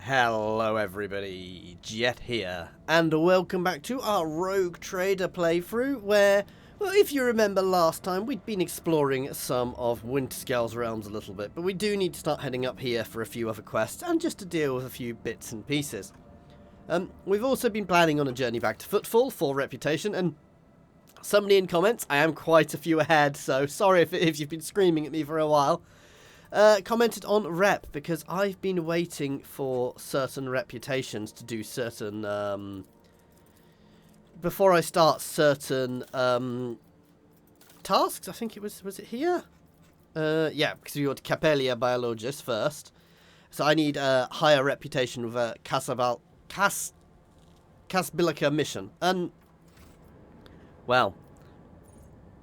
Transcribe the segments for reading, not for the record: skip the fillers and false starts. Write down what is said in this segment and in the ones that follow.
Hello everybody, Jet here, and welcome back to our Rogue Trader playthrough where, well, if you remember last time, we'd been exploring some of Winterscale's realms a little bit, but we do need to start heading up here for a few other quests and just to deal with a few bits and pieces. We've also been planning on a journey back to Footfall for reputation, and somebody in comments, I am quite a few ahead, so sorry if you've been screaming at me for a while. Commented on rep because I've been waiting for certain reputations to do certain before I start certain tasks. I think it was it here? Yeah, because we got Capellia Biologist first, so I need a higher reputation with a Casbilica mission. And well,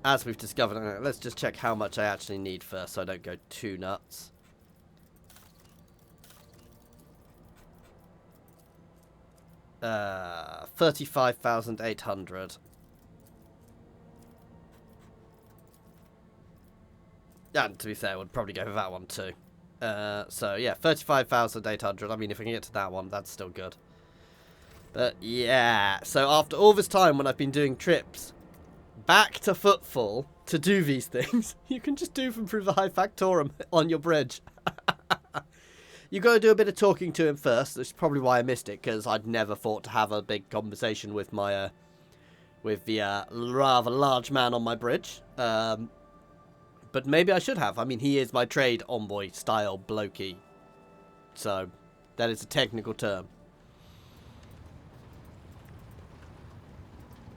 as we've discovered, let's just check how much I actually need first so I don't go too nuts. Uh, 35,800. And to be fair, we'd probably go for that one too. So yeah, 35,800. I mean, if I can get to that one, that's still good. But yeah, so after all this time when I've been doing trips back to Footfall to do these things, you can just do them through the High Factorum on your bridge. You got to do a bit of talking to him first. That's probably why I missed it, because I'd never thought to have a big conversation with my with the rather large man on my bridge. But maybe I should have. I mean, he is my trade envoy style blokey, so that is a technical term.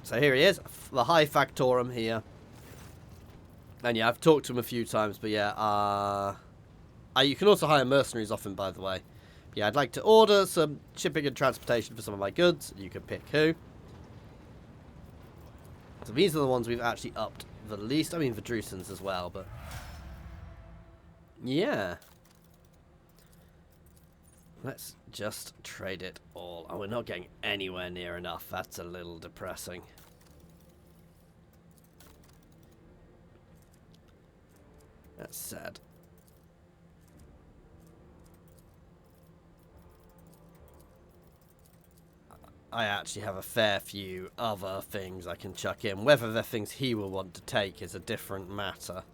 So here he is, the High Factorum here. And yeah, I've talked to him a few times, but yeah, you can also hire mercenaries off him, by the way. But yeah, I'd like to order some shipping and transportation for some of my goods. You can pick who. So these are the ones we've actually upped the least. I mean, the Drusans as well, but yeah. Let's just trade it all. Oh, we're not getting anywhere near enough. That's a little depressing. That's sad. I actually have a fair few other things I can chuck in. Whether they're things he will want to take is a different matter.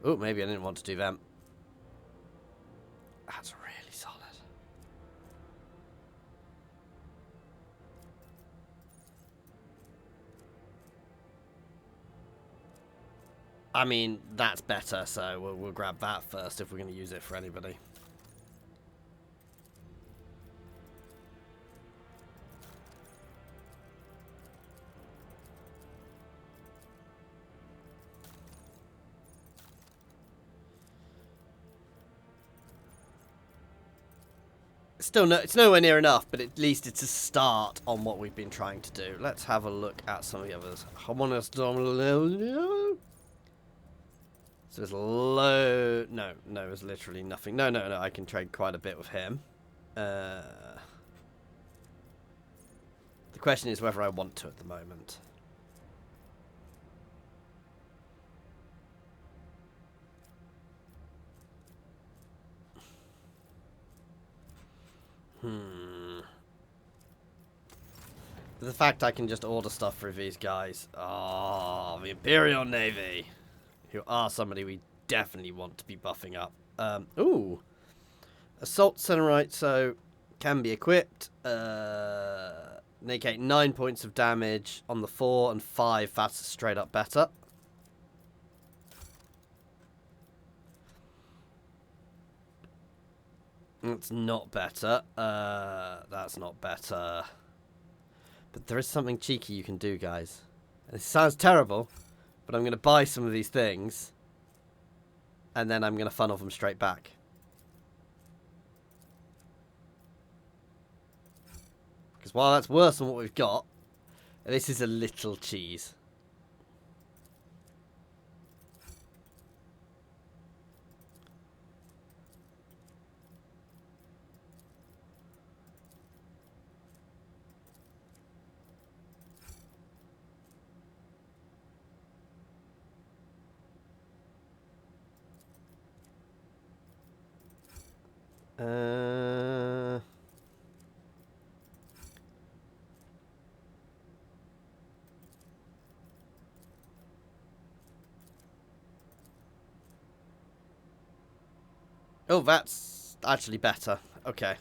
Oh, maybe I didn't want to do them. That's really solid. I mean, that's better, so we'll grab that first if we're going to use it for anybody. Still, no, it's nowhere near enough, but at least it's a start on what we've been trying to do. Let's have a look at some of the others. So there's low... No, there's literally nothing. No, I can trade quite a bit with him. The question is whether I want to at the moment. The fact I can just order stuff for these guys. Oh, the Imperial Navy. Who are somebody we definitely want to be buffing up. Ooh. Assault Centerite, so can be equipped. Negate 9 points of damage on the 4 and 5. That's straight up better. That's not better. That's not better. But there is something cheeky you can do, guys. And it sounds terrible, but I'm going to buy some of these things, and then I'm going to funnel them straight back. Because while that's worse than what we've got, this is a little cheese. Oh, that's actually better. Okay.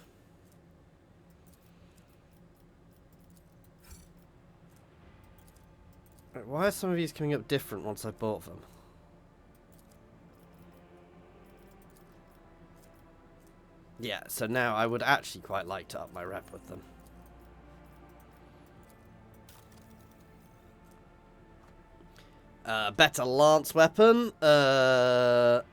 Right, why are some of these coming up different once I bought them? Yeah, so now I would actually quite like to up my rep with them. Better lance weapon. That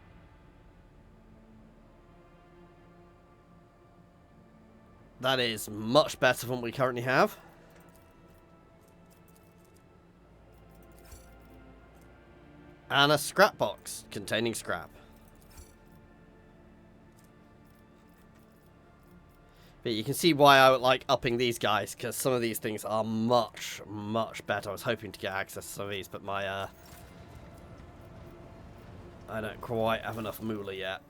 is much better than what we currently have. And a scrap box containing scrap. But you can see why I would like upping these guys, because some of these things are much, much better. I was hoping to get access to some of these, but my, I don't quite have enough moolah yet.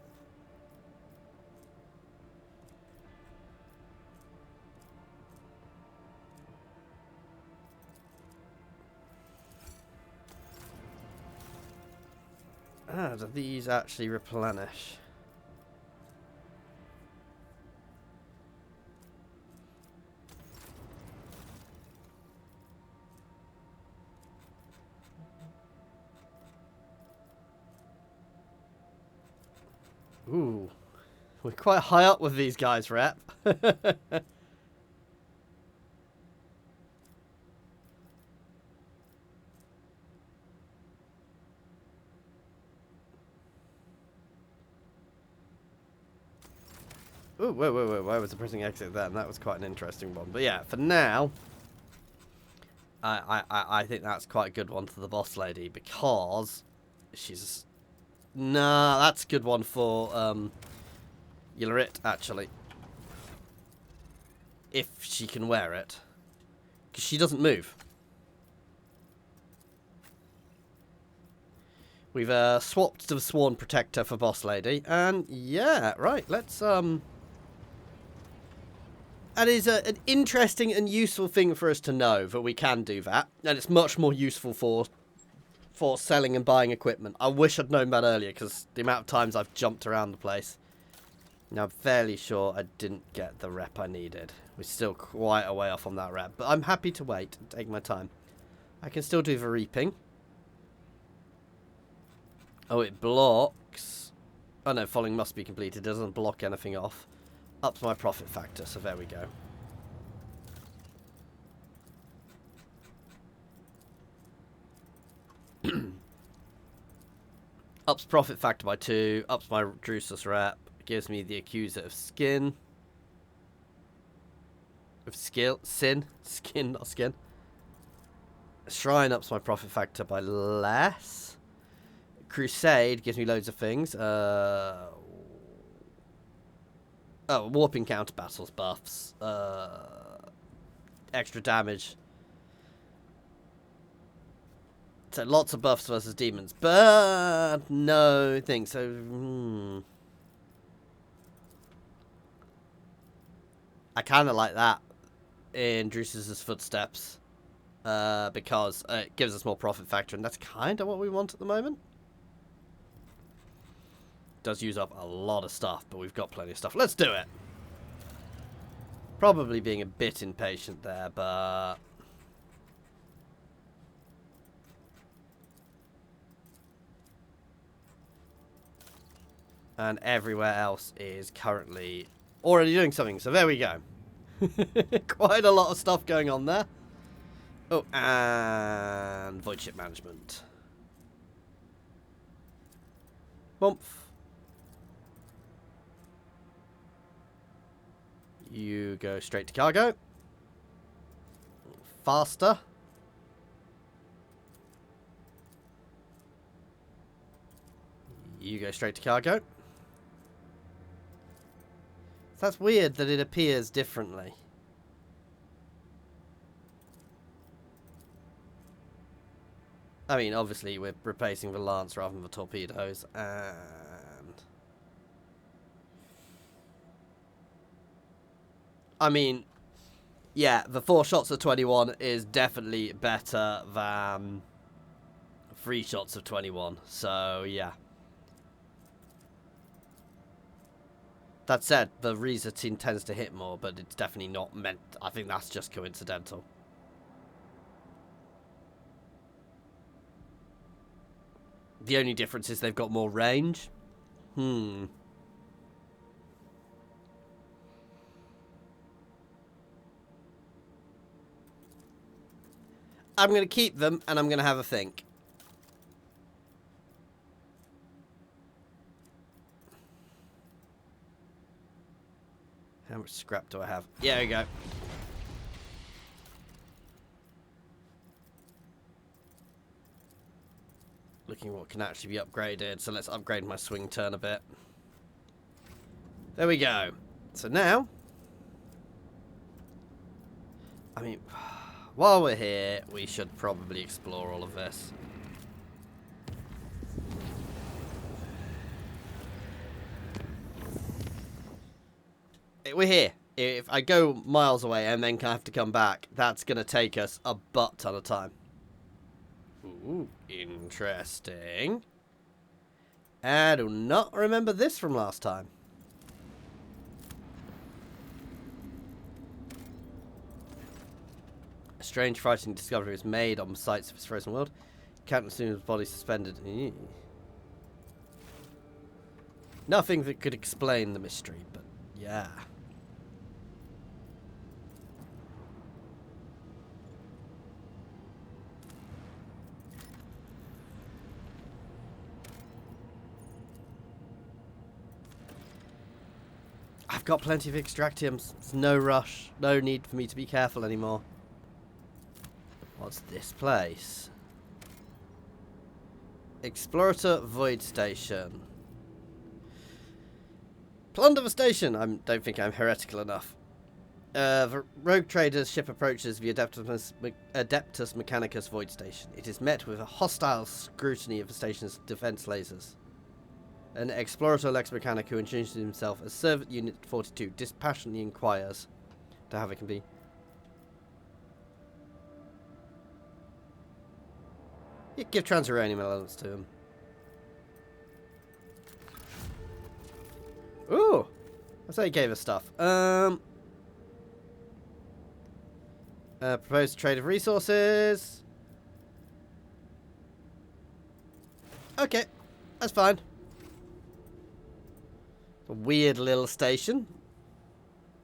Ah, do these actually replenish? Ooh. We're quite high up with these guys, Rep. Ooh, wait. Why was I pressing exit then? That was quite an interesting one. But yeah, for now, I think that's quite a good one for the boss lady, because she's... Nah, that's a good one for Yularit, actually. If she can wear it. Because she doesn't move. We've swapped to the Sworn Protector for boss lady. And yeah, right, let's... That is an interesting and useful thing for us to know, that we can do that. And it's much more useful for selling and buying equipment. I wish I'd known that earlier, because the amount of times I've jumped around the place. Now, I'm fairly sure I didn't get the rep I needed. We're still quite a way off on that rep, but I'm happy to wait and take my time. I can still do the reaping. Oh, it blocks. Oh no, following must be completed. It doesn't block anything off. Ups my profit factor, so there we go. Ups profit factor by 2. Ups my Drusus rep. Gives me the accuser of skin. Of skill. Sin. Skin, not skin. Shrine ups my profit factor by less. Crusade gives me loads of things. Oh, warping counter battles buffs. Extra damage. So lots of buffs versus demons. But no thing. So I kind of like that in Drusus's footsteps. Because it gives us more profit factor, and that's kind of what we want at the moment. Does use up a lot of stuff, but we've got plenty of stuff. Let's do it. Probably being a bit impatient there, but... And everywhere else is currently already doing something, so there we go. Quite a lot of stuff going on there. Oh, and voidship management. Bump. You go straight to cargo. Faster. You go straight to cargo. That's weird that it appears differently. I mean, obviously we're replacing the lance rather than the torpedoes, and... I mean, yeah, the 4 shots of 21 is definitely better than 3 shots of 21. So, yeah. That said, the resetting tends to hit more, but it's definitely not meant. I think that's just coincidental. The only difference is they've got more range. I'm going to keep them, and I'm going to have a think. How much scrap do I have? Yeah, there we go. Looking what can actually be upgraded. So let's upgrade my swing turn a bit. There we go. So now, I mean, while we're here, we should probably explore all of this. We're here. If I go miles away and then have to come back, that's going to take us a butt ton of time. Ooh, interesting. I do not remember this from last time. A strange frightening discovery was made on sites of this frozen world. Captain Soon's body suspended. Eee. Nothing that could explain the mystery, but yeah. I've got plenty of extractiums. There's no rush. No need for me to be careful anymore. What's this place? Explorator Void Station. Plunder the station. I don't think I'm heretical enough. The rogue trader's ship approaches the Adeptus Mechanicus Void Station. It is met with a hostile scrutiny of the station's defense lasers. An Explorator Lex Mechanic who introduces himself as Servant Unit 42 dispassionately inquires to have it can be. Yeah, give transuranium elements to him. Ooh! I say he gave us stuff. Proposed trade of resources. Okay, that's fine. A weird little station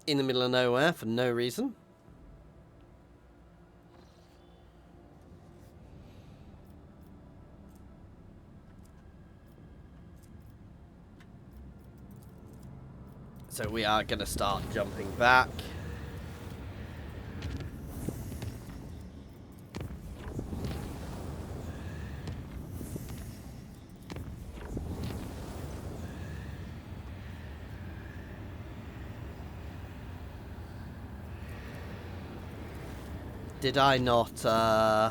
in the middle of nowhere for no reason. So we are going to start jumping back. Did I not, I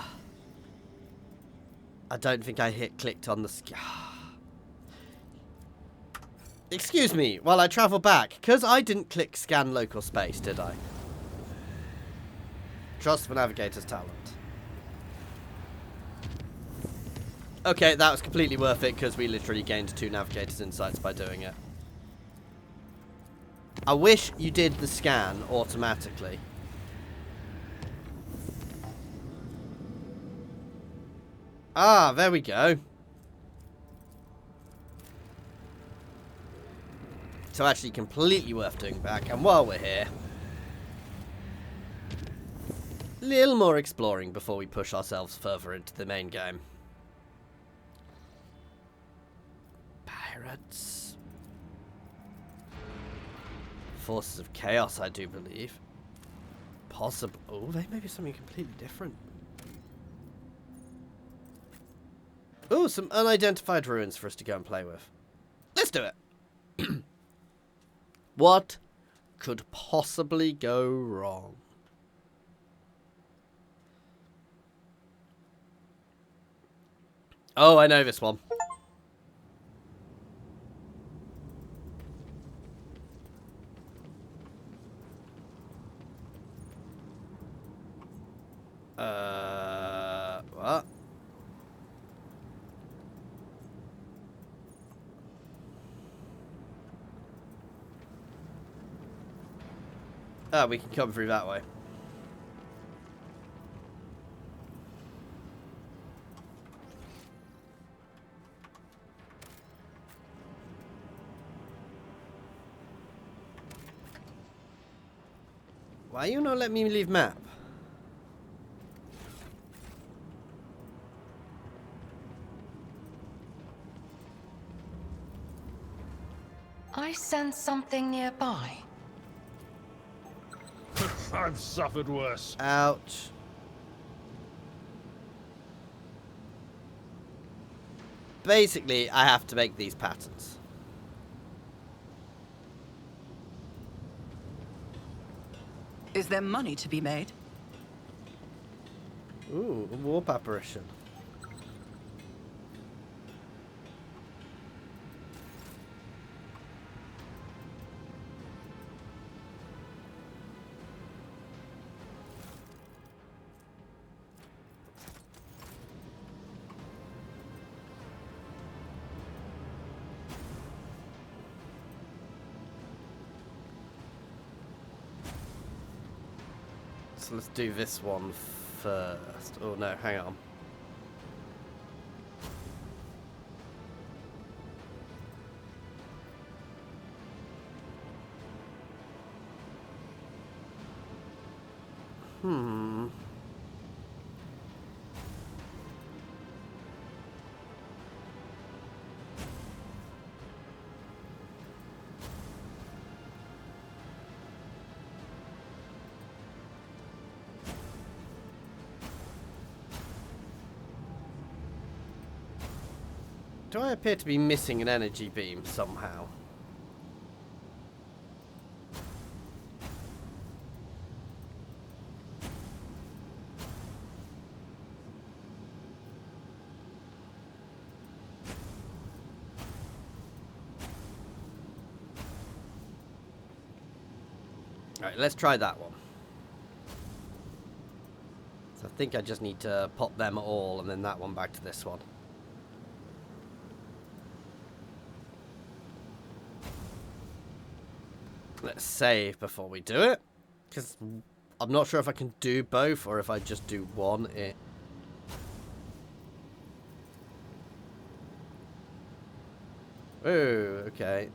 don't think I clicked on the... Excuse me, while I travel back, because I didn't click scan local space, did I? Trust the navigator's talent. Okay, that was completely worth it, because we literally gained 2 navigator's insights by doing it. I wish you did the scan automatically. Ah, there we go. So actually completely worth doing back. And while we're here, a little more exploring before we push ourselves further into the main game. Pirates. Forces of Chaos, I do believe. Possible. Oh, they may be something completely different. Oh, some unidentified ruins for us to go and play with. Let's do it. What could possibly go wrong? Oh, I know this one. What? Oh, we can come through that way. Why you not let me leave map? I sense something nearby. I've suffered worse. Ouch. Basically, I have to make these patterns. Is there money to be made? Ooh, a warp apparition. So let's do this one first. Oh no, hang on. Do I appear to be missing an energy beam somehow? Alright, let's try that one. So I think I just need to pop them all and then that one back to this one. Let's save before we do it, because I'm not sure if I can do both or if I just do one. Oh, okay.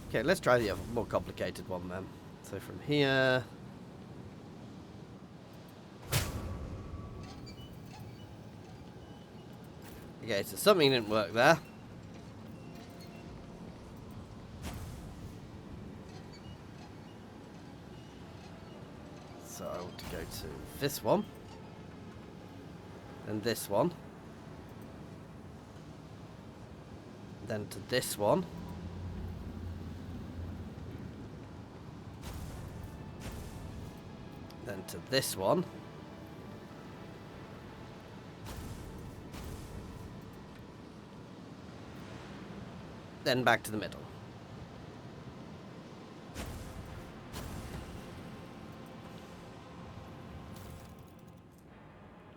Okay, let's try the other, more complicated one then. So from here... Okay, so something didn't work there. So I want to go to this one. And this one. Then to this one. Then to this one. Then back to the middle.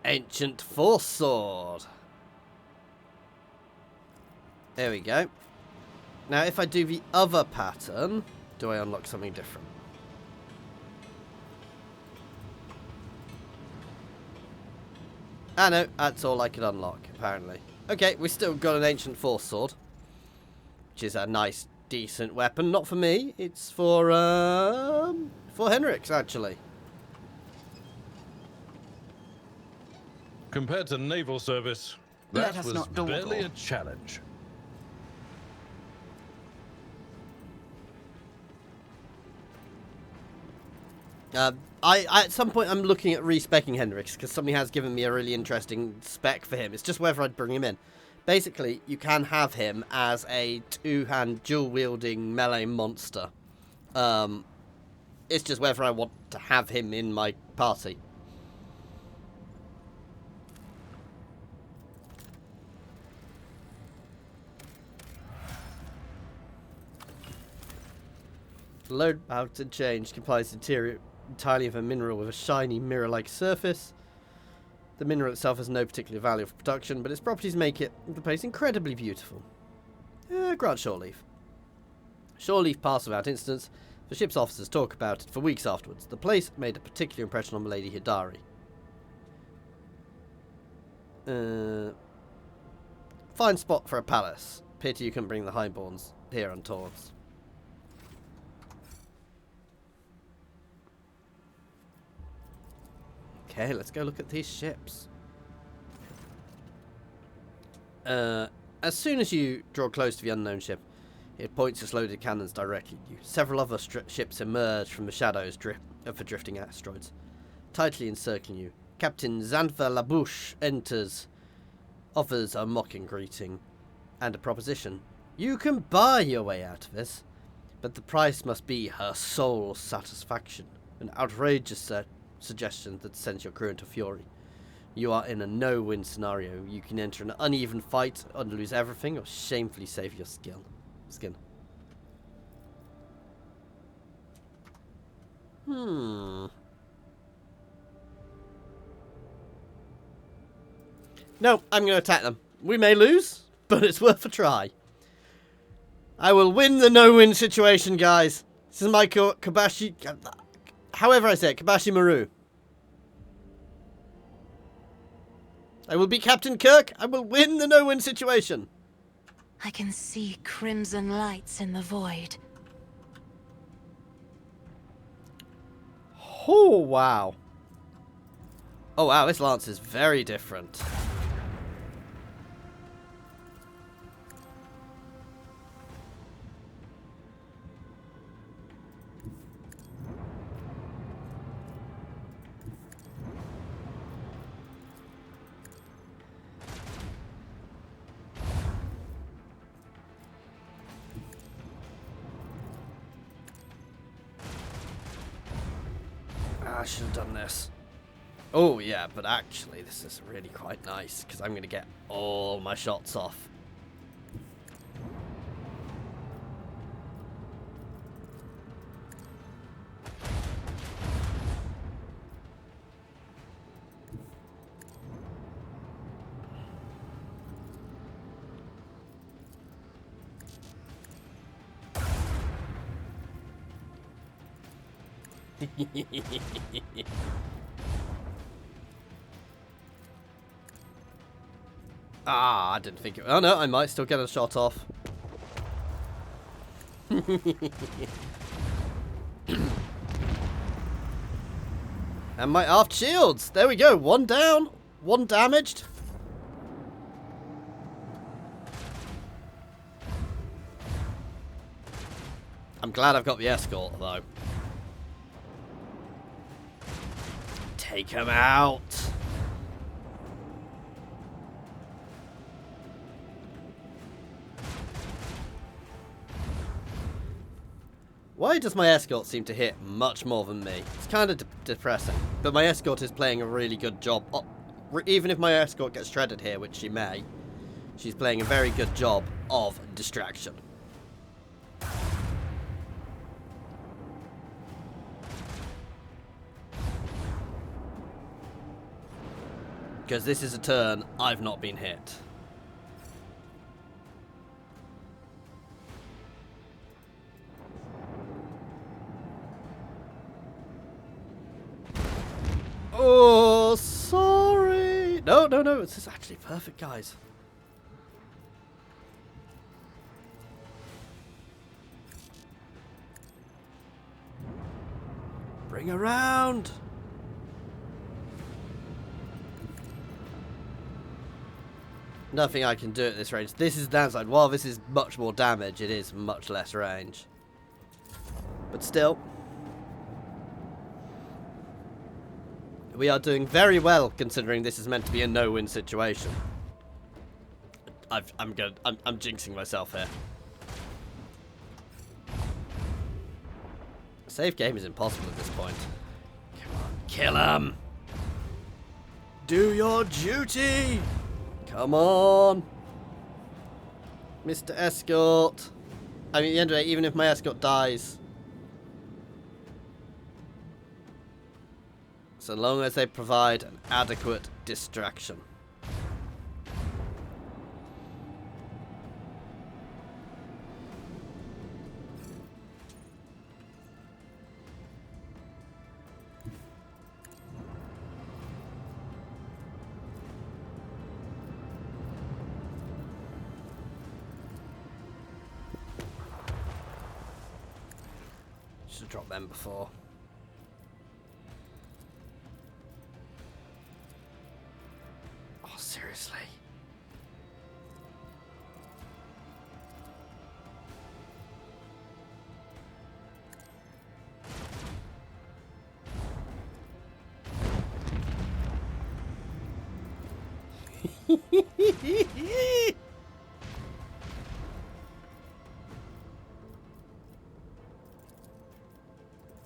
Ancient Force Sword. There we go. Now if I do the other pattern, do I unlock something different? Ah no, that's all I could unlock, apparently. Okay, we still got an Ancient Force Sword. Which is a nice, decent weapon. Not for me. It's for Henrik's, actually. Compared to naval service, Let that us was not dawdle. barely a challenge. At some point I'm looking at respecking Henrik's because somebody has given me a really interesting spec for him. It's just whether I'd bring him in. Basically, you can have him as a two-hand, dual-wielding melee monster. It's just whether I want to have him in my party. The load mounted change comprises interior entirely of a mineral with a shiny mirror-like surface. The mineral itself has no particular value for production, but its properties make the place incredibly beautiful. Grant shore leave. Shore leave passed without incident. The ship's officers talk about it for weeks afterwards. The place made a particular impression on Milady Hidari. Fine spot for a palace. Pity you couldn't bring the highborns here on tours. Okay, let's go look at these ships. As soon as you draw close to the unknown ship, it points its loaded cannons directly at you. Several other ships emerge from the shadows of the drifting asteroids, tightly encircling you. Captain Xantha Labouche enters, offers a mocking greeting and a proposition. You can buy your way out of this, but the price must be her sole satisfaction. An outrageous suggestion that sends your crew into fury. You are in a no-win scenario. You can enter an uneven fight and lose everything, or shamefully save your skin. No, I'm going to attack them. We may lose, but it's worth a try. I will win the no-win situation, guys. This is my Kabashi... However I say it, Kabashi Maru. I will be Captain Kirk. I will win the no-win situation. I can see crimson lights in the void. Oh, wow. Oh, wow, this lance is very different. I should have done this. Oh, yeah, but actually, this is really quite nice, because I'm going to get all my shots off. I didn't think it... Oh, no, I might still get a shot off. And my aft shields. There we go. One down. One damaged. I'm glad I've got the escort, though. Take him out. Why does my escort seem to hit much more than me? It's kind of depressing. But my escort is playing a really good job. Even if my escort gets shredded here, which she may, she's playing a very good job of distraction. Because this is a turn I've not been hit. Oh, sorry. No, this is actually perfect, guys. Bring around. Nothing I can do at this range. This is the downside. While this is much more damage, it is much less range. But still, we are doing very well considering this is meant to be a no-win situation. I'm jinxing myself here. A safe game is impossible at this point. Come on, kill him! Do your duty! Come on! Mr. Escort. I mean, at the end of the day, even if my escort dies, So long as they provide an adequate distraction. Should have dropped them before. Oh, seriously?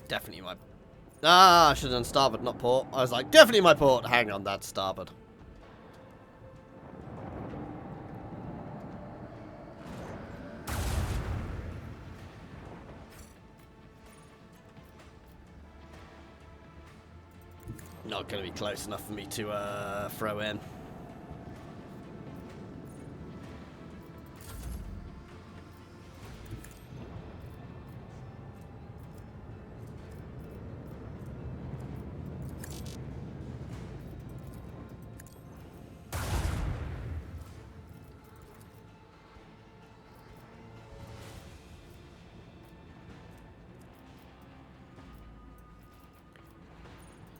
Definitely my... Ah, I should have done starboard, not port. I was like, definitely my port. Hang on, that's starboard. Not going to be close enough for me to throw in.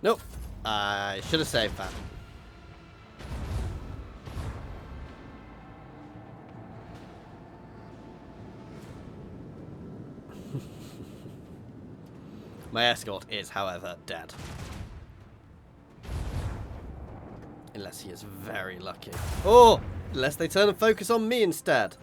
Nope. I should have saved that. My escort is, however, dead. Unless he is very lucky. Oh! Unless they turn and focus on me instead.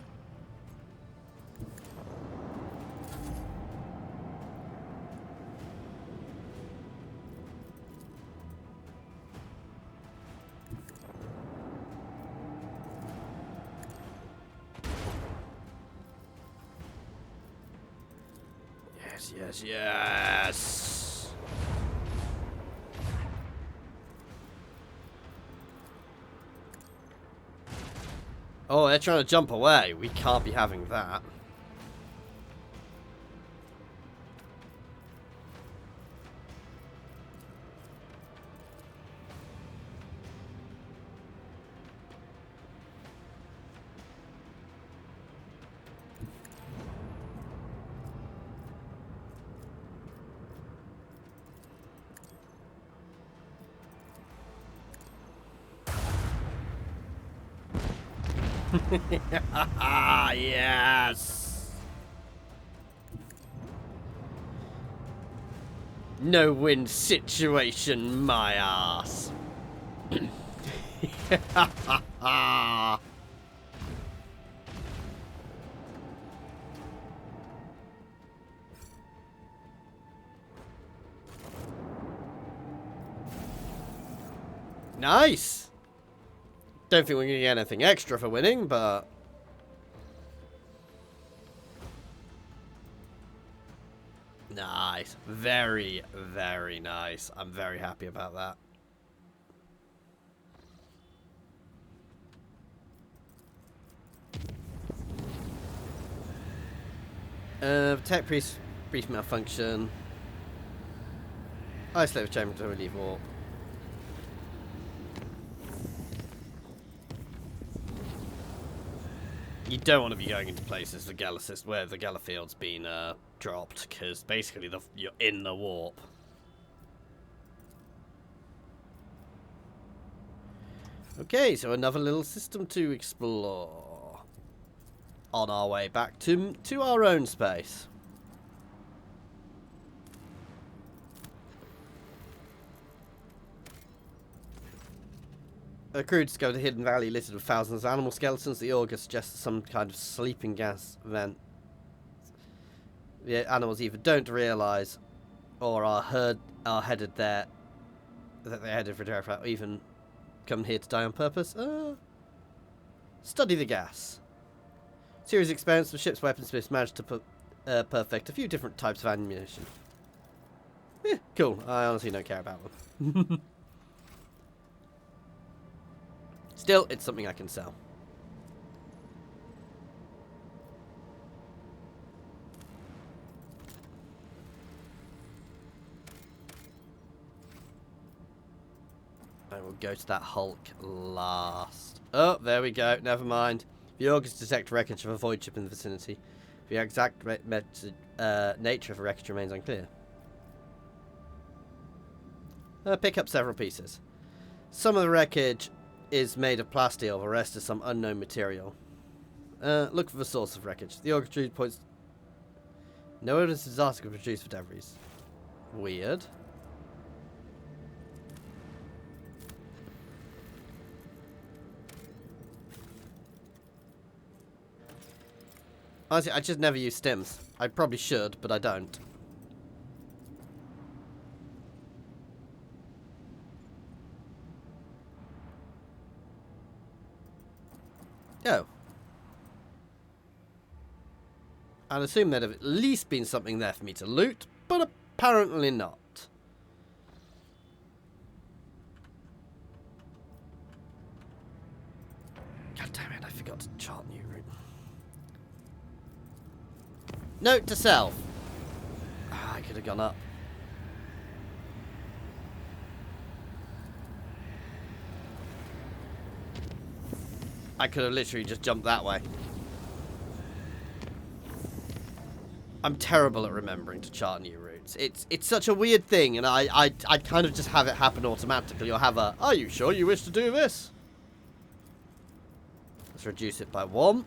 Yes, yes. Oh, they're trying to jump away. We can't be having that. Yes. No win situation, my ass. Nice. Don't think we're going to get anything extra for winning, but... Nice. Very, very nice. I'm very happy about that. Tech brief malfunction. Isolate the chamber to relieve warp. You don't want to be going into places where the Gallifield's been dropped, because basically you're in the warp. Okay, so another little system to explore. On our way back to our own space. A crew discovered a hidden valley littered with thousands of animal skeletons. The auger suggests some kind of sleeping gas vent. The animals either don't realise or are headed there, that they're headed for terrifying, or even come here to die on purpose. Study the gas. Series experiments with ship's weaponsmiths managed to perfect a few different types of ammunition. Cool. I honestly don't care about them. Still, it's something I can sell. I will go to that Hulk last. Oh, there we go. Never mind. The August detect wreckage of a void ship in the vicinity. The exact nature of the wreckage remains unclear. Pick up several pieces. Some of the wreckage is made of plasteel, the rest is some unknown material. Look for the source of wreckage. The August points... No evidence is article produced for debris. Weird. Honestly, I just never use stims. I probably should, but I don't. Oh. I'd assume there'd have at least been something there for me to loot, but apparently not. God damn it, I forgot to chart new route. Note to self. I could have gone up. I could have literally just jumped that way. I'm terrible at remembering to chart new routes. It's such a weird thing, and I kind of just have it happen automatically, or have a, are you sure you wish to do this? Let's reduce it by 1.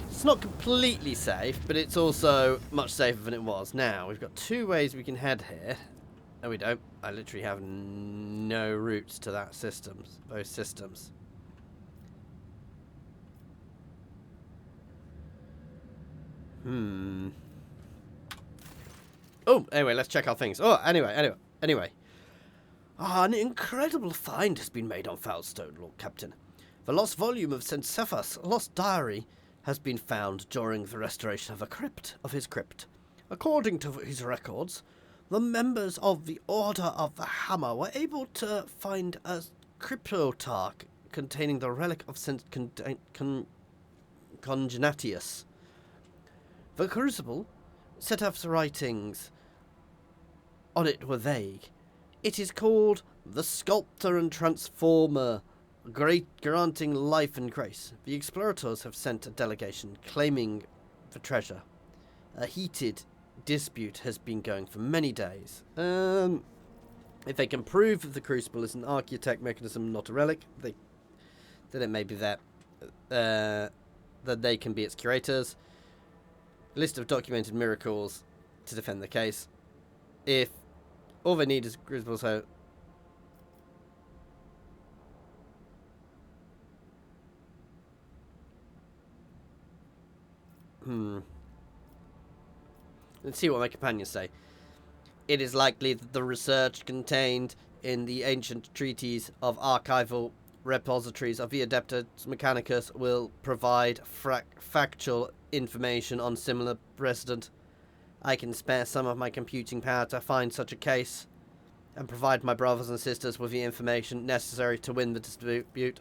It's not completely safe, but it's also much safer than it was. Now, we've got 2 ways we can head here. No, we don't. I literally have no routes to that those systems. Oh, anyway, let's check our things. Oh, anyway. An incredible find has been made on Foulstone, Lord Captain. The lost volume of St. Cephas, a lost diary, has been found during the restoration of his crypt. According to his records, the members of the Order of the Hammer were able to find a cryptotarch containing the relic of St. Congenatius. The crucible set up the writings on it were vague. It is called the Sculptor and Transformer, granting life and grace. The explorators have sent a delegation claiming the treasure. A heated dispute has been going for many days. If they can prove that the crucible is an architect mechanism, not a relic, then it may be that they can be its curators. A list of documented miracles to defend the case. If all they need is crucible, so let's see what my companions say. It is likely that the research contained in the ancient treaties of archival repositories of the Adeptus Mechanicus will provide factual information on similar precedent. I can spare some of my computing power to find such a case and provide my brothers and sisters with the information necessary to win the dispute.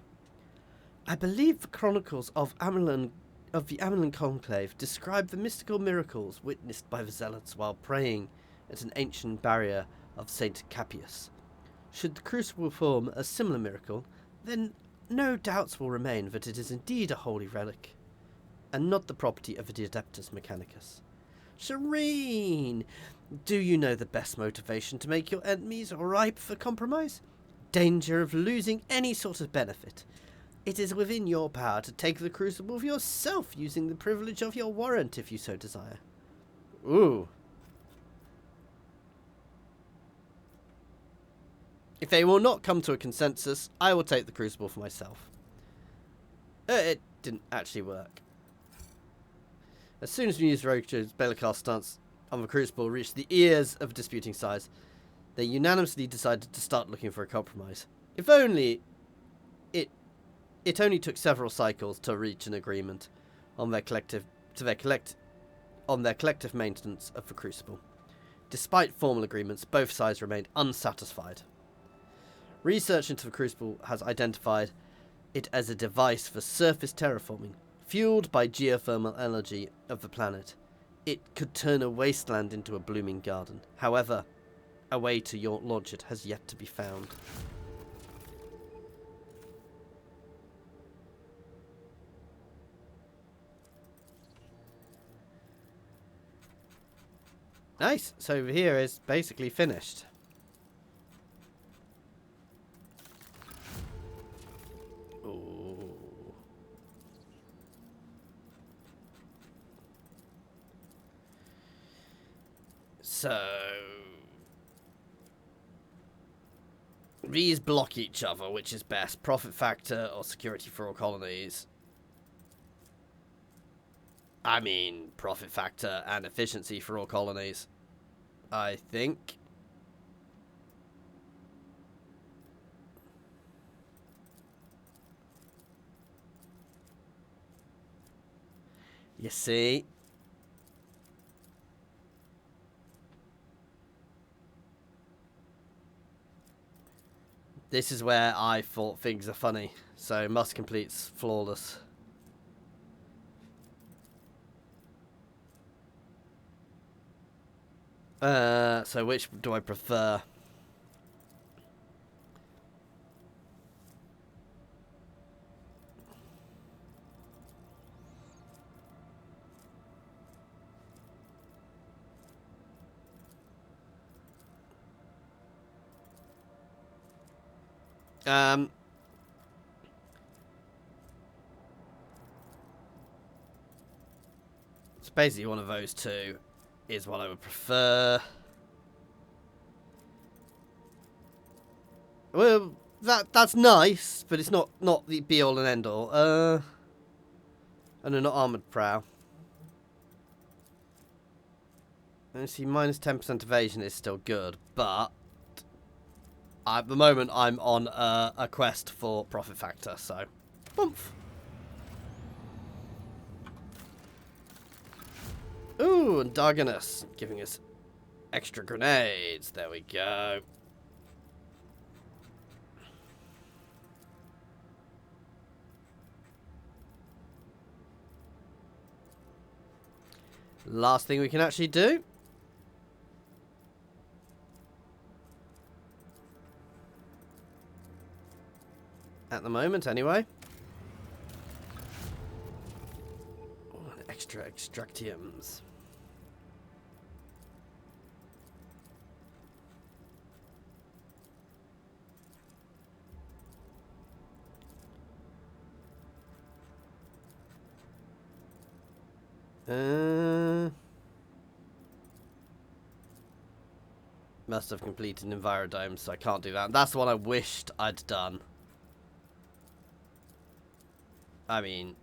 I believe the chronicles of the Amelin Conclave describe the mystical miracles witnessed by the zealots while praying at an ancient barrier of St. Capius. Should the crucible form a similar miracle, then no doubts will remain that it is indeed a holy relic, and not the property of the Adeptus Mechanicus. Serene! Do you know the best motivation to make your enemies ripe for compromise? Danger of losing any sort of benefit. It is within your power to take the crucible for yourself, using the privilege of your warrant if you so desire. Ooh. If they will not come to a consensus, I will take the crucible for myself. It didn't actually work. As soon as we used Roger's Bellicast stance on the crucible reached the ears of disputing sides, they unanimously decided to start looking for a compromise. If only it only took several cycles to reach an agreement on their collective on their collective maintenance of the Crucible. Despite formal agreements, both sides remained unsatisfied. Research into the Crucible has identified it as a device for surface terraforming, fueled by geothermal energy of the planet. It could turn a wasteland into a blooming garden. However, a way to launch it has yet to be found. Nice. So over here is basically finished. Ooh. So these block each other, which is best? Profit factor or security for all colonies? I mean, profit factor and efficiency for all colonies, I think. You see? This is where I thought things are funny. So must completes flawless. So which do I prefer? It's basically one of those two is what I would prefer. Well, that's nice, but it's not the be all and end all. And they're not armored prow. And see, minus 10% evasion is still good, but at the moment I'm on a quest for profit factor, so oomph. Ooh, and Darganus giving us extra grenades. There we go. Last thing we can actually do. At the moment, anyway. Oh, and extra extractiums. Must have completed Envirodome, so I can't do that. That's what I wished I'd done. I mean,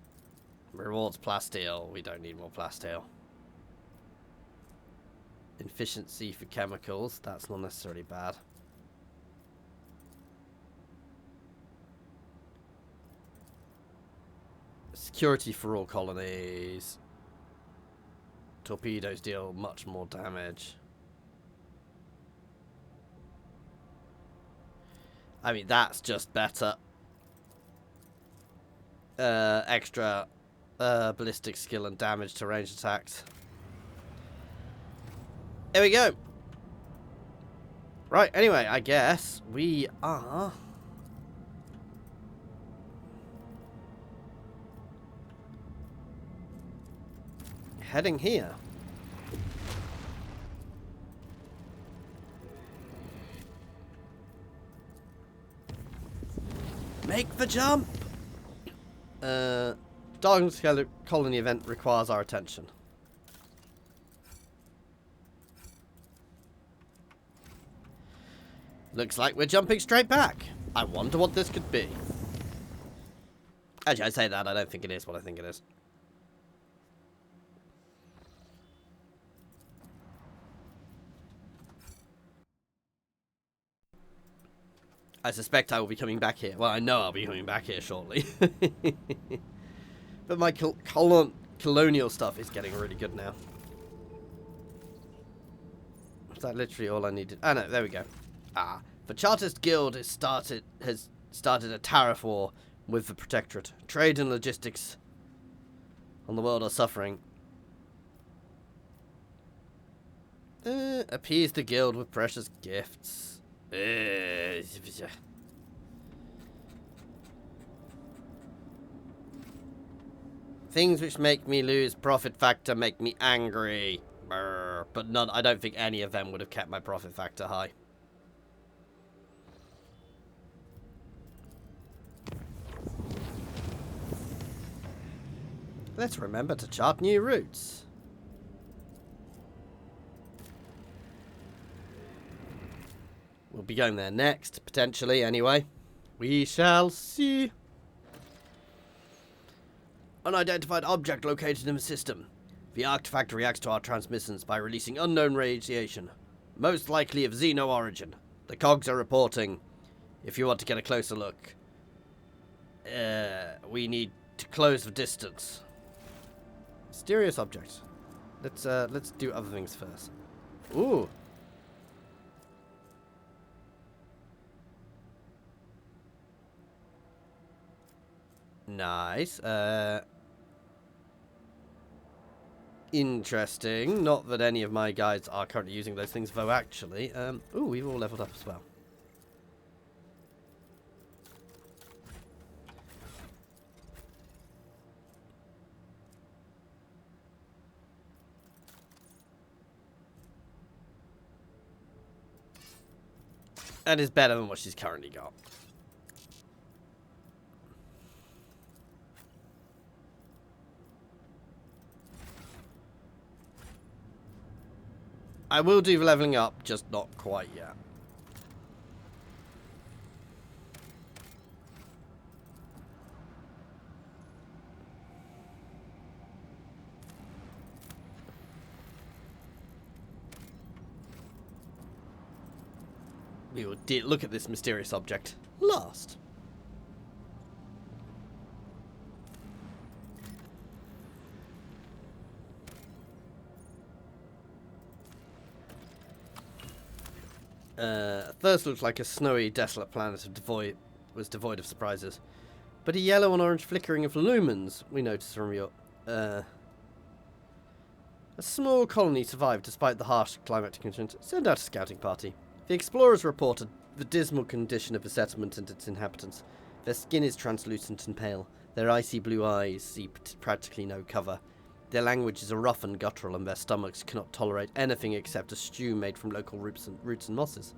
rewards plasteel. We don't need more plasteel. Efficiency for chemicals. That's not necessarily bad. Security for all colonies. Torpedoes deal much more damage. I mean, that's just better. Extra ballistic skill and damage to ranged attacks. There we go. Right, anyway, I guess we are heading here. Make the jump! Darkness Colony event requires our attention. Looks like we're jumping straight back. I wonder what this could be. Actually, I say that, I don't think it is what I think it is. I suspect I will be coming back here. Well, I know I'll be coming back here shortly. But my colonial stuff is getting really good now. Was that literally all I needed? Oh no, there we go. Ah. The Chartist Guild has started a tariff war with the Protectorate. Trade and logistics on the world are suffering. Appease the guild with precious gifts. Things which make me lose profit factor make me angry. Brr. But none. I don't think any of them would have kept my profit factor high. Let's remember to chart new routes. We'll be going there next, potentially, anyway. We shall see. Unidentified object located in the system. The artifact reacts to our transmissions by releasing unknown radiation, most likely of Xeno origin. The cogs are reporting. If you want to get a closer look, we need to close the distance. Mysterious object. Let's do other things first. Ooh. Nice. Interesting. Not that any of my guys are currently using those things, though, actually. Ooh, we've all leveled up as well. That is better than what she's currently got. I will do the leveling up, just not quite yet. We will look at this mysterious object last. First looked like a snowy, desolate planet was devoid of surprises. But a yellow and orange flickering of lumens, we noticed from your... a small colony survived despite the harsh climatic conditions. Send out a scouting party. The explorers reported the dismal condition of the settlement and its inhabitants. Their skin is translucent and pale. Their icy blue eyes see practically no cover. Their languages are rough and guttural, and their stomachs cannot tolerate anything except a stew made from local roots and mosses.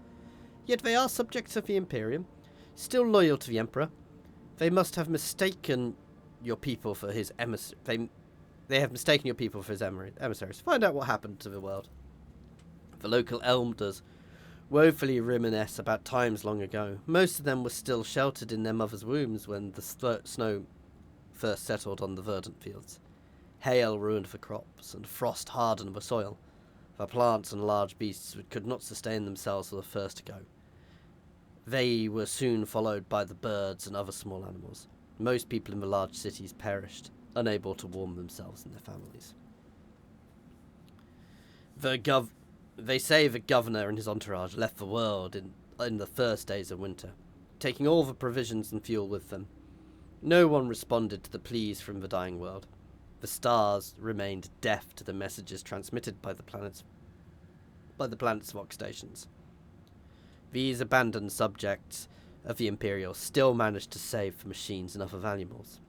Yet they are subjects of the Imperium, still loyal to the Emperor. They must have mistaken your people for his emissaries. They have mistaken your people for his emissaries. Find out what happened to the world. The local elders woefully reminisce about times long ago. Most of them were still sheltered in their mothers' wombs when the snow first settled on the verdant fields. Hail ruined the crops, and frost hardened the soil. The plants and large beasts could not sustain themselves were the first to go. They were soon followed by the birds and other small animals. Most people in the large cities perished, unable to warm themselves and their families. They say the governor and his entourage left the world in the first days of winter, taking all the provisions and fuel with them. No one responded to the pleas from the dying world. The stars remained deaf to the messages transmitted by the planet's Vox stations. These abandoned subjects of the Imperial still managed to save the machines and other valuables,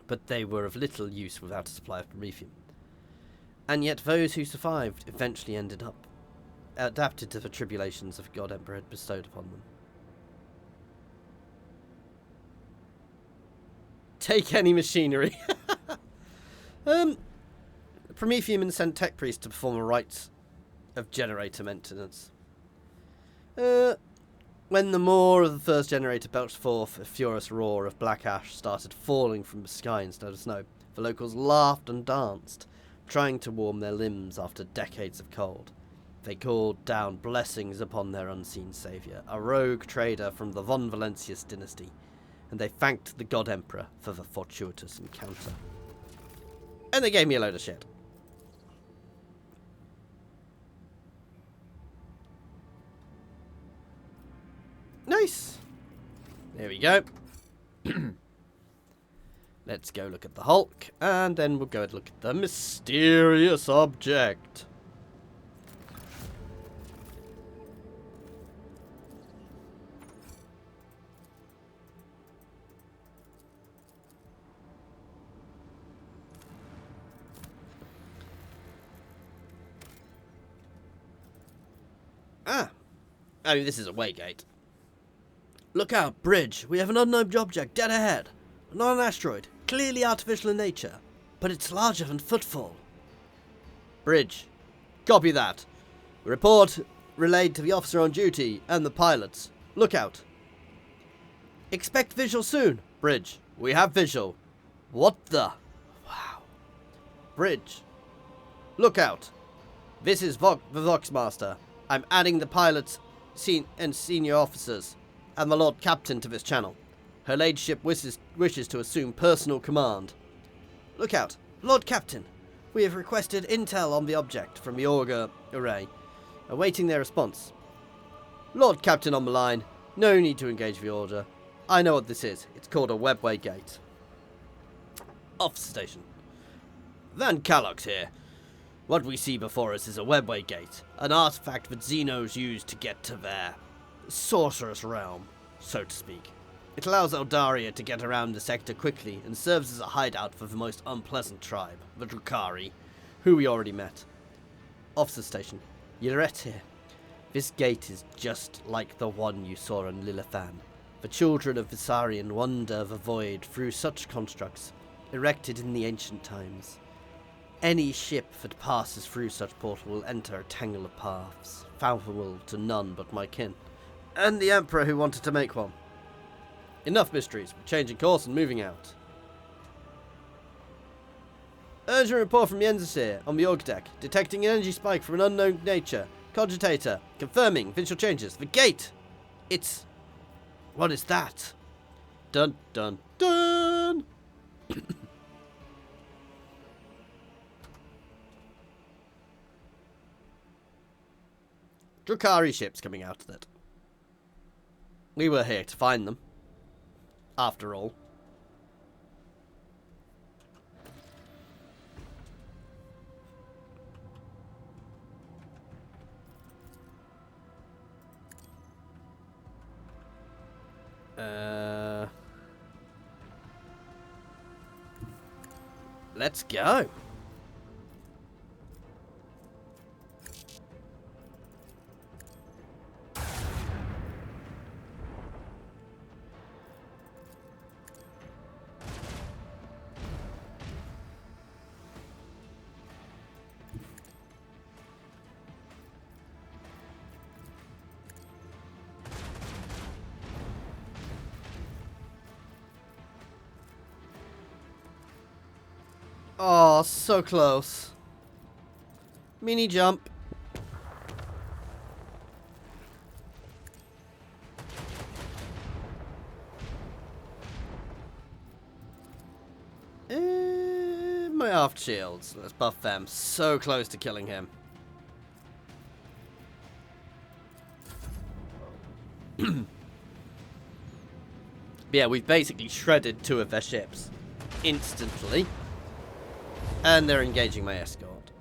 but they were of little use without a supply of Promethium. And yet those who survived eventually ended up adapted to the tribulations the God Emperor had bestowed upon them. Take any machinery. Promethium and sent tech priests to perform a rite of generator maintenance. When the maw of the first generator belched forth a furious roar of black ash started falling from the sky instead of snow, the locals laughed and danced, trying to warm their limbs after decades of cold. They called down blessings upon their unseen saviour, a rogue trader from the Von Valentius dynasty, and they thanked the God Emperor for the fortuitous encounter. And they gave me a load of shit. Nice. There we go. Let's go look at the Hulk, and then we'll go and look at the mysterious object. Ah. I mean, this is a waygate. Look out, bridge. We have an unknown object dead ahead. Not an asteroid. Clearly artificial in nature. But it's larger than footfall. Bridge. Copy that. Report relayed to the officer on duty and the pilots. Look out. Expect visual soon. Bridge. We have visual. What the? Wow. Bridge. Look out. This is the Voxmaster. I'm adding the pilots and senior officers and the Lord Captain to this channel. Her Ladyship wishes to assume personal command. Look out. Lord Captain. We have requested intel on the object from the Augur Array, awaiting their response. Lord Captain on the line. No need to engage the order. I know what this is. It's called a webway gate. Officer station. Van Kallox here. What we see before us is a webway gate, an artifact that Xenos use to get to their sorcerous realm, so to speak. It allows Eldaria to get around the sector quickly and serves as a hideout for the most unpleasant tribe, the Drukhari, who we already met. Officer station. Yurette here. This gate is just like the one you saw in Lilithan. The children of Visarion wander the void through such constructs, erected in the ancient times. Any ship that passes through such portal will enter a tangle of paths, favorable to none but my kin, and the Emperor who wanted to make one. Enough mysteries, we're changing course and moving out. Urgent report from Yenzasir on the Org deck, detecting an energy spike from an unknown nature. Cogitator, confirming visual changes. The gate! It's... What is that? Dun dun dun! Drukhari ships coming out of it. We were here to find them. After all. Let's go. Oh, so close. Mini jump. My aft shields. Let's buff them. So close to killing him. Yeah, we've basically shredded 2 of their ships instantly. And they're engaging my escort.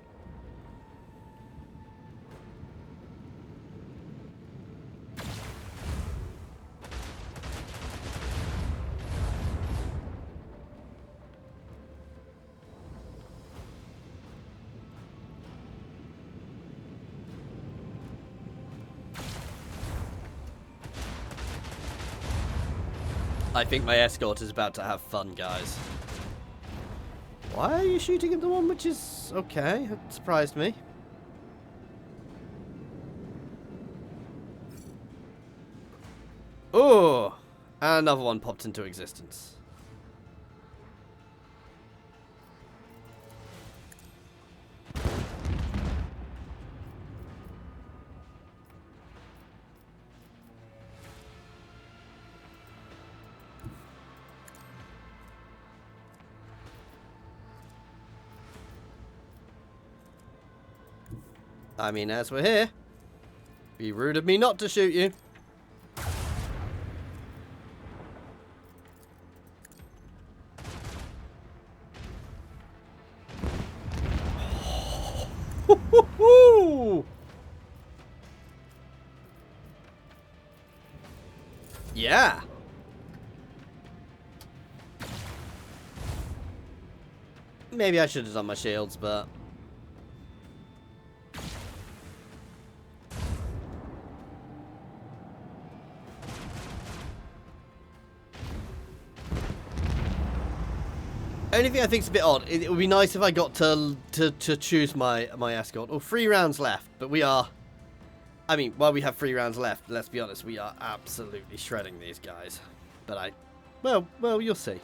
I think my escort is about to have fun, guys. Why are you shooting at the one which is okay? That surprised me. Oh, another one popped into existence. I mean, as we're here, be rude of me not to shoot you. Woo-hoo-hoo! Yeah. Maybe I should have done my shields, but... Only thing I think is a bit odd, it would be nice if I got to choose my escort. Oh, 3 rounds left, but we are... I mean, while we have 3 rounds left, let's be honest, we are absolutely shredding these guys. But well, you'll see.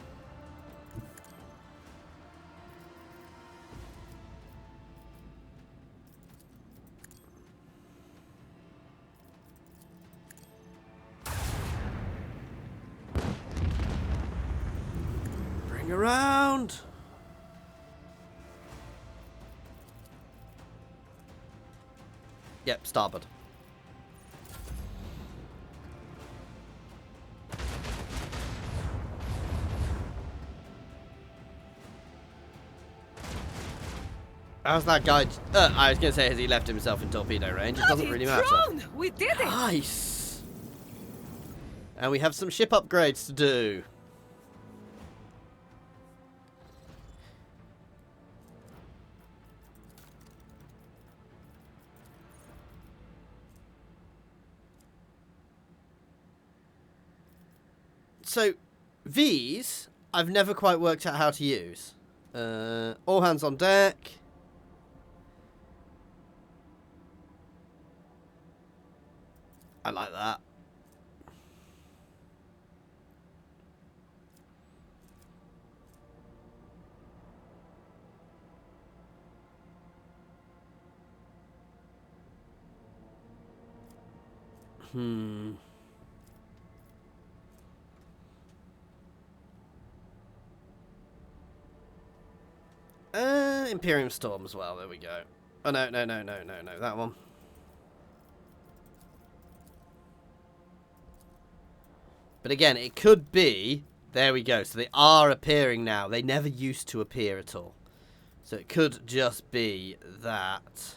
Bring around. Yep, starboard. How's that guy? I was going to say, has he left himself in torpedo range? It doesn't really matter. We did it! Nice! And we have some ship upgrades to do. So, these, I've never quite worked out how to use. All hands on deck. I like that. Imperium Storm as well. There we go. Oh, no, that one. But again, it could be... There we go. So they are appearing now. They never used to appear at all. So it could just be that...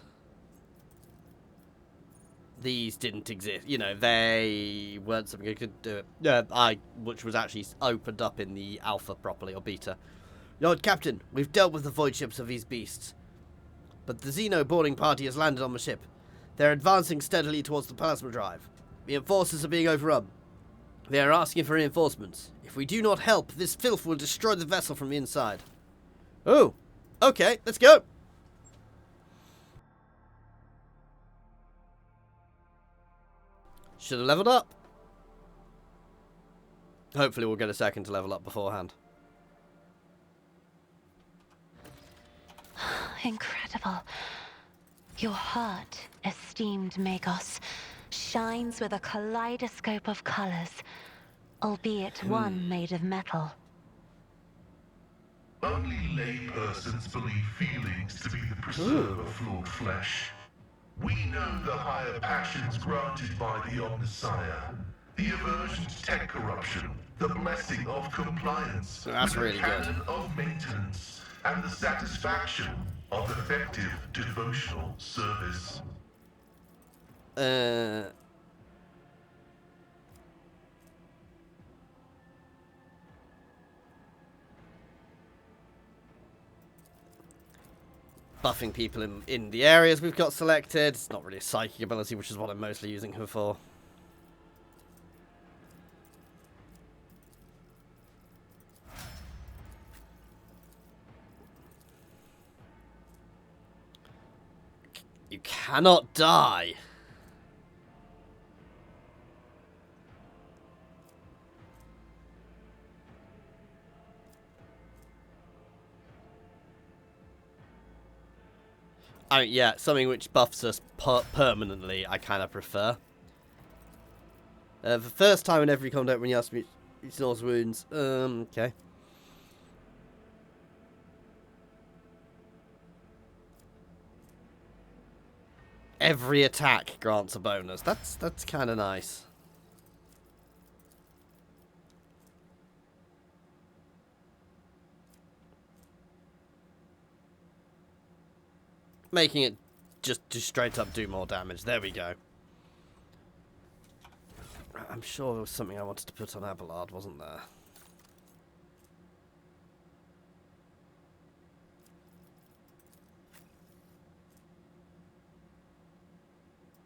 these didn't exist. You know, they weren't something I could do it. Yeah, which was actually opened up in the alpha properly, or beta. Lord Captain, we've dealt with the void ships of these beasts. But the Xeno boarding party has landed on the ship. They're advancing steadily towards the plasma drive. The enforcers are being overrun. They are asking for reinforcements. If we do not help, this filth will destroy the vessel from the inside. Oh, okay, let's go. Should have leveled up. Hopefully we'll get a second to level up beforehand. Incredible. Your heart, esteemed Magos, shines with a kaleidoscope of colors, albeit one made of metal. Only laypersons believe feelings to be the preserve of flawed flesh. We know the higher passions granted by the Omnissiah, the aversion to tech corruption, the blessing of compliance, That's with really the canon of maintenance, and the satisfaction of effective devotional service. Buffing people in the areas we've got selected. It's not really a psychic ability, which is what I'm mostly using her for. You cannot die. Yeah, something which buffs us permanently, I kind of prefer. The first time in every combat when you ask me, ignores wounds. Okay. Every attack grants a bonus. That's kind of nice. Making it just straight up do more damage. There we go. I'm sure there was something I wanted to put on Abelard, wasn't there?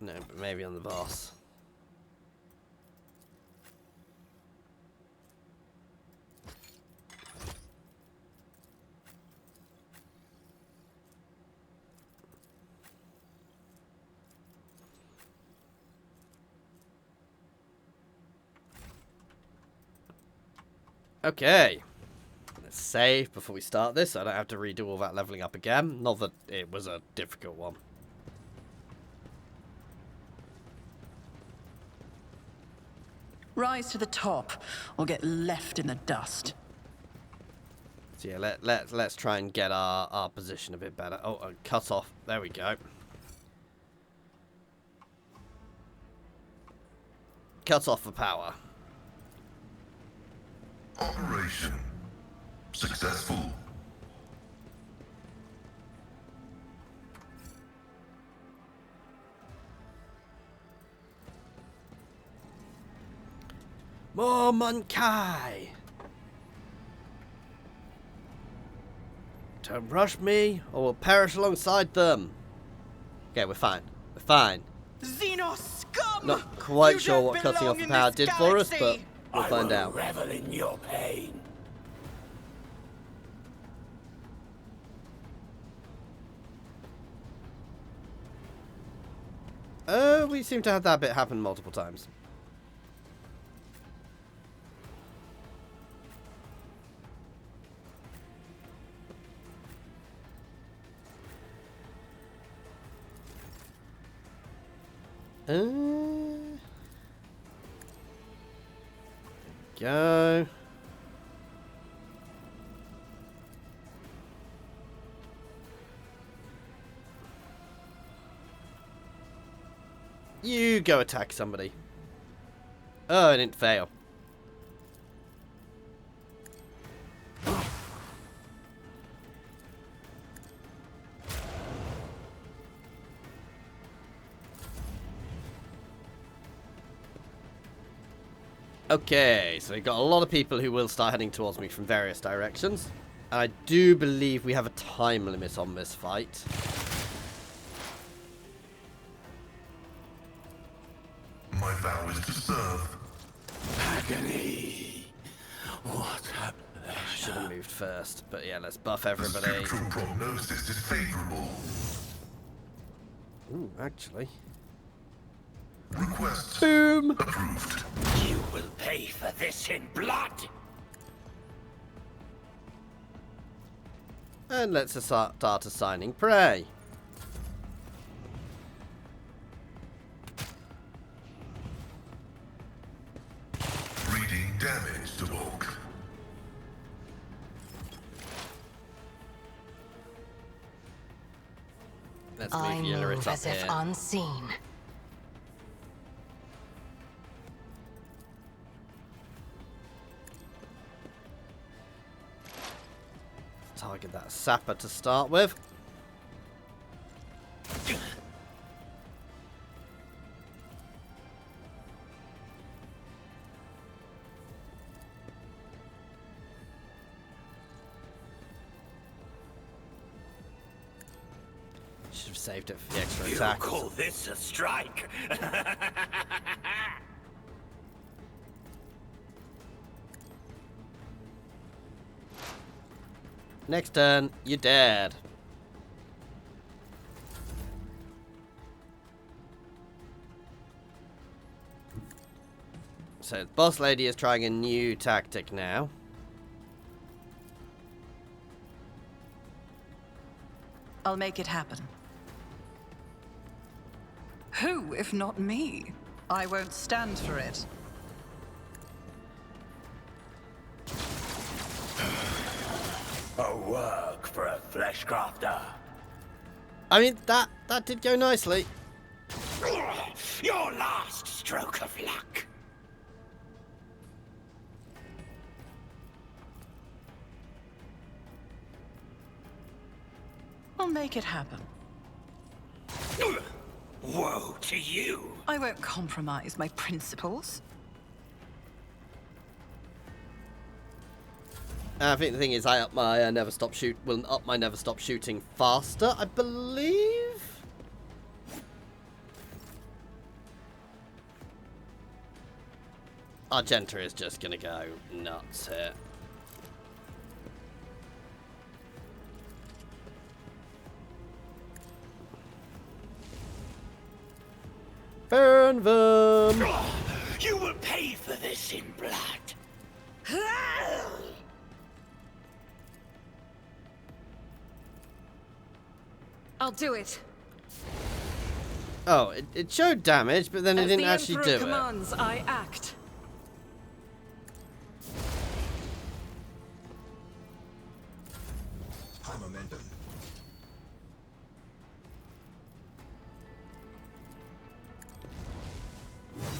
No, but maybe on the boss. Okay, let's save before we start this so I don't have to redo all that leveling up again. Not that it was a difficult one. Rise to the top, or get left in the dust. So yeah, let's try and get our position a bit better. Oh, cut off. There we go. Cut off for power. Operation successful. More Monkai! Don't rush me, or we'll perish alongside them. Okay, we're fine. We're fine. Xenos scum! Not quite You sure don't what cutting off belong the in power this did for us, but galaxy. we'll find out. Revel in your pain. We seem to have that bit happen multiple times. Go. You go attack somebody. Oh, I didn't fail. Okay, so we've got a lot of people who will start heading towards me from various directions. And I do believe we have a time limit on this fight. My vow is to serve. Agony. What a Should have moved first, but yeah, let's buff The everybody. spectral prognosis is favorable. Ooh, actually. Request Boom! approved. You will pay for this in blood. And let's start assigning prey. Reading damage to bulk. Let's I move Yellerit move up as if here. unseen. Target that sapper to start with. Should have saved it for the extra You attack. call this a strike? Next turn, you're dead. So the boss lady is trying a new tactic now. I'll make it happen. Who, if not me? I won't stand for it. A work for a flesh crafter. I mean, that did go nicely. Your last stroke of luck. I'll make it happen. Woe to you! I won't compromise my principles. I think the thing is, I up my never stop shooting faster, I believe. Argenta is just gonna go nuts here. Burn them! You will pay for this in blood. I'll do it. Oh, it showed damage, but then it As didn't the actually Emperor do it. commands, I act. High momentum.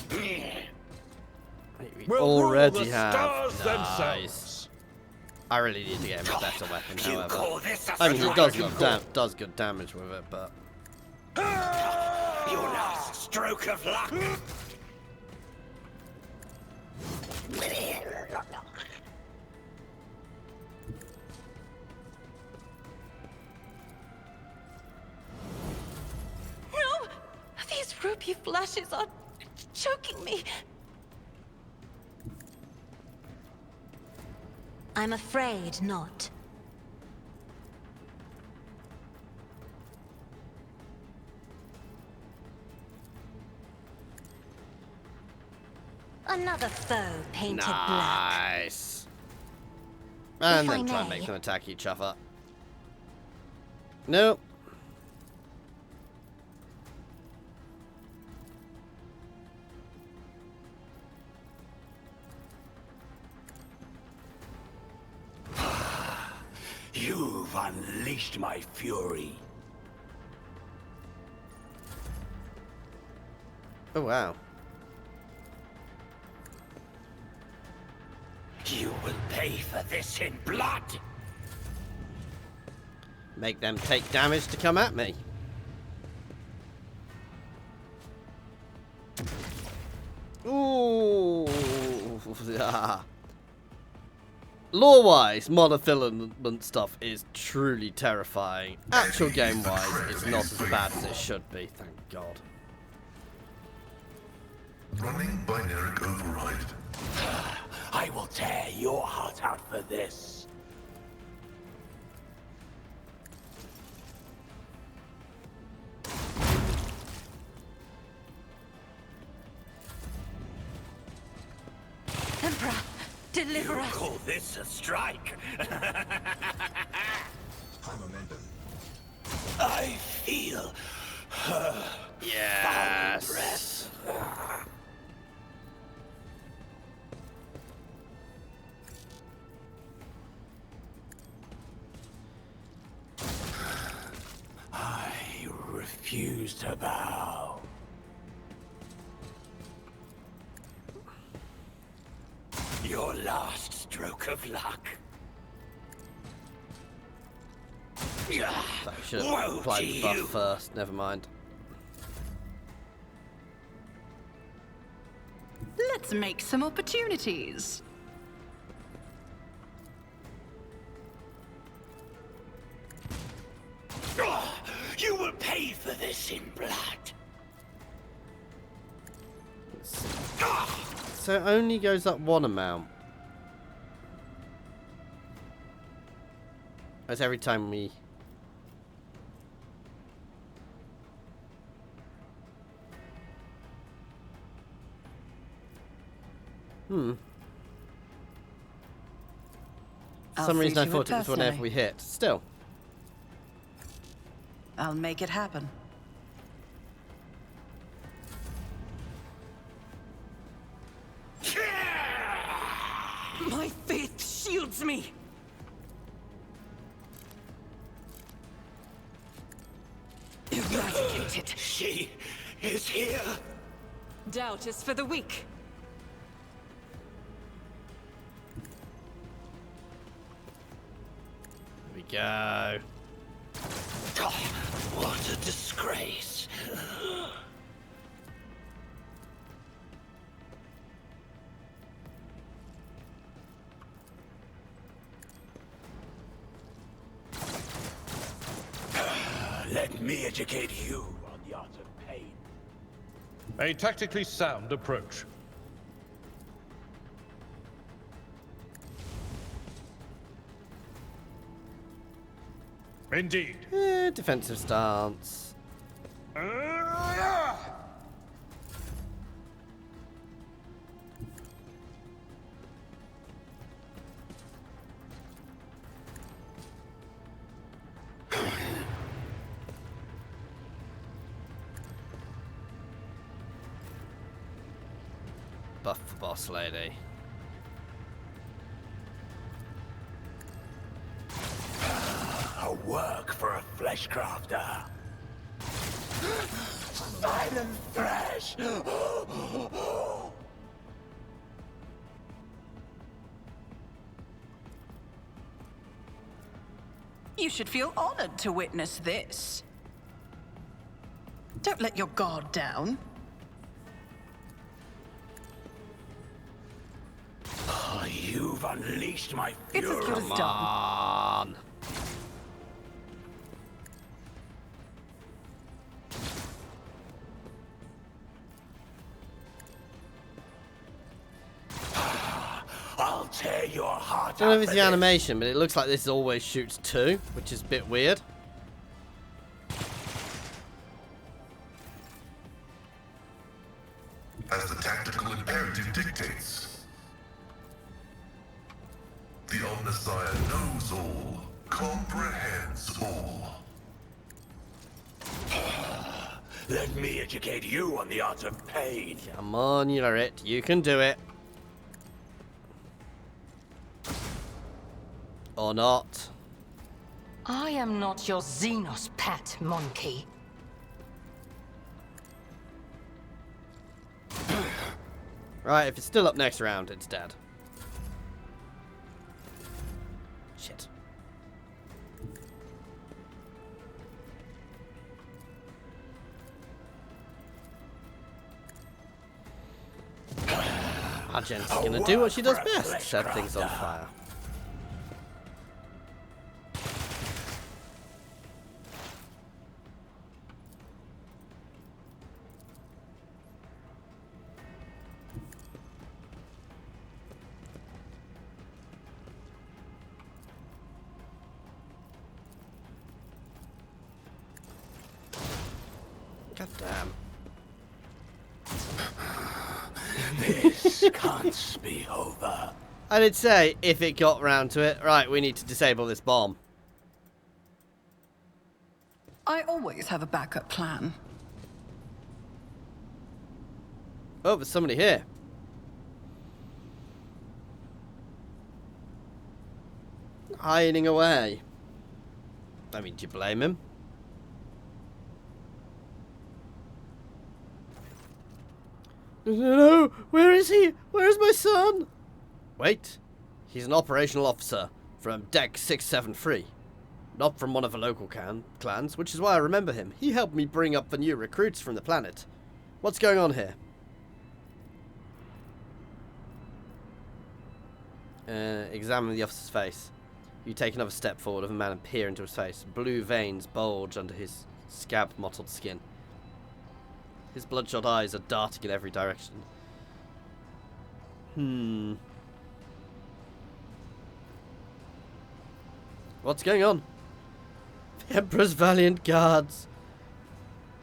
We We'll rule already the have. stars Nice. themselves. I really need to get him a better weapon, You however. call this a I mean, it does strike? does good damage with it, but Your last stroke of luck. No! These ruby flashes are choking me. I'm afraid not. Another foe painted black. nice. And If I then try and may. make them attack each other. Nope. You've unleashed my fury. Oh wow. You will pay for this in blood. Make them take damage to come at me. Ooh. Lore-wise, monofilament stuff is truly terrifying. Actual game-wise, it's not as bad as it should be, thank God. Running binaric override. I will tear your heart out for this. Emperor, You deliver us. call this a strike? High momentum. I feel her Yes. breath. I refuse to bow. Your last stroke of luck. I should have Woe applied to the buff you. first, never mind. Let's make some opportunities. You will pay for this in blood. So it only goes up one amount. That's every time we... For I'll some reason see I to thought it it was whenever personally. we hit. Still. I'll make it happen. My faith shields me. Eradicated. She is here. Doubt is for the weak. Here we go. What a disgrace. Let me educate you on the art of pain. A tactically sound approach. Indeed. Defensive stance. Buff the boss lady. A work for a flesh crafter. Silent flesh. You should feel honored to witness this. Don't let your guard down. Oh, you've unleashed my It's as fury. good as Come done. on. I'll tear your heart I don't know out. if it's for the this. animation, but it looks like this always shoots 2, which is a bit weird. As the tactical imperative dictates. The Omnissiah knows all, comprehends all. Let me educate you on the art of pain. Come on, you're it. You can do it. Or not. I am not your Xenos pet, monkey. Right, if it's still up next round, it's dead. Shit. Our Jen's gonna do what she does best, set things on fire. God damn. This can't be over. I did say, if it got round to it, right, we need to disable this bomb. I always have a backup plan. Oh, there's somebody here. Hiding away. I mean, do you blame him? No, where is he? Where is my son? Wait, he's an operational officer from Deck 673. Not from one of the local clans, which is why I remember him. He helped me bring up the new recruits from the planet. What's going on here? Examine the officer's face. You take another step forward of a man and peer into his face. Blue veins bulge under his scab-mottled skin. His bloodshot eyes are darting in every direction. What's going on? The Emperor's valiant guards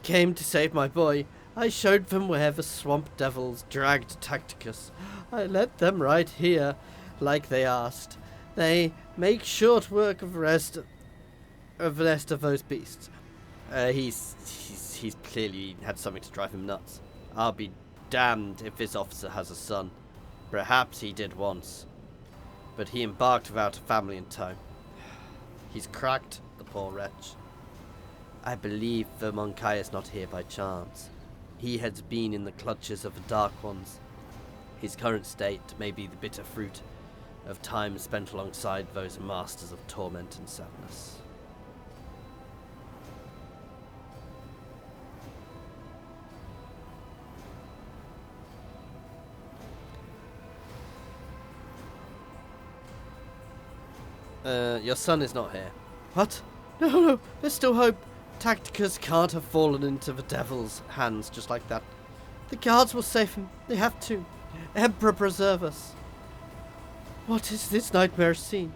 came to save my boy. I showed them where the swamp devils dragged Tacticus. I led them right here, like they asked. They make short work of the rest of those beasts. He's clearly had something to drive him nuts. I'll be damned if this officer has a son. Perhaps he did once, but he embarked without a family in tow. He's cracked, the poor wretch. I believe the Monkai is not here by chance. He has been in the clutches of the Dark Ones. His current state may be the bitter fruit of time spent alongside those masters of torment and sadness. Your son is not here. What? No, there's still hope. Tacticus can't have fallen into the devil's hands just like that. The guards will save him. They have to. Emperor preserve us. What is this nightmare scene?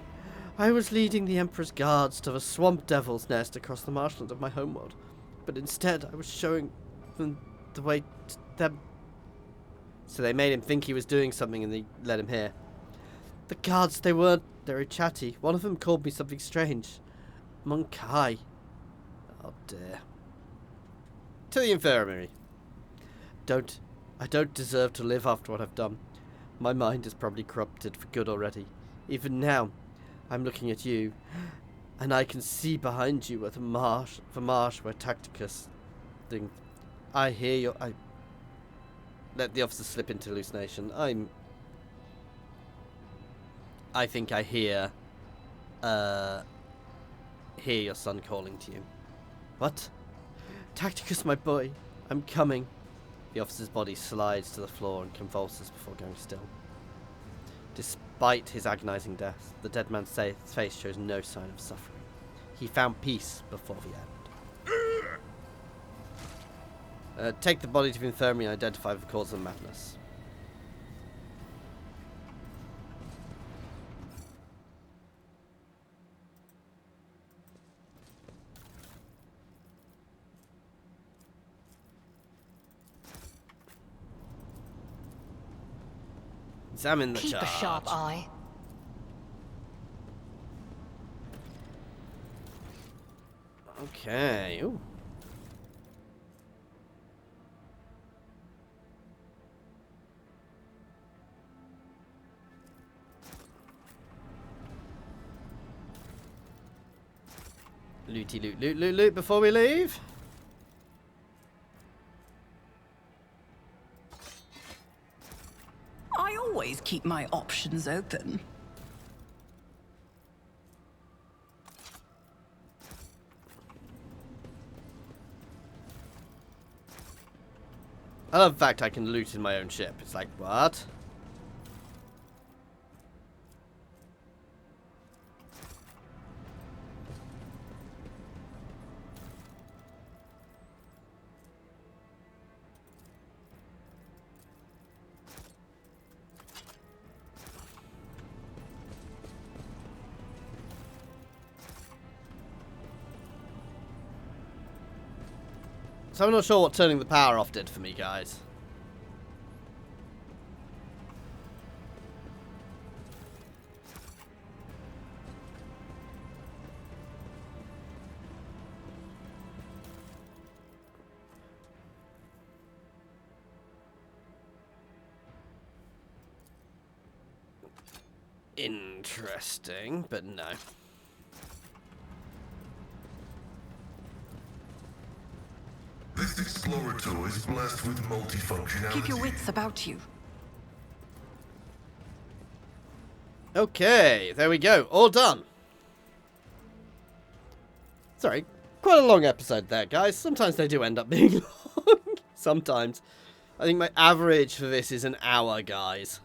I was leading the Emperor's guards to the swamp devil's nest across the marshland of my homeworld, but instead I was showing them the way to them. So they made him think he was doing something and they let him hear. The guards, they weren't very chatty. One of them called me something strange. Monkai. Oh dear. To the infirmary. I don't deserve to live after what I've done. My mind is probably corrupted for good already. Even now, I'm looking at you, and I can see behind you the marsh where Tacticus thing. I hear your. I let the officer slip into hallucination. I think I hear your son calling to you. What? Tacticus, my boy, I'm coming. The officer's body slides to the floor and convulses before going still. Despite his agonizing death, the dead man's face shows no sign of suffering. He found peace before the end. Take the body to the infirmary and identify the cause of the madness. Examine the Keep charge. a sharp eye. Okay. Ooh. Looty loot, loot, loot, loot before we leave. I always keep my options open. I love the fact I can loot in my own ship. It's like, what? So I'm not sure what turning the power off did for me, guys. Interesting, but no. This explorator is blessed with multifunctionality. Keep your wits about you. Okay, there we go. All done. Sorry, quite a long episode there, guys. Sometimes they do end up being long. Sometimes. I think my average for this is an hour, guys.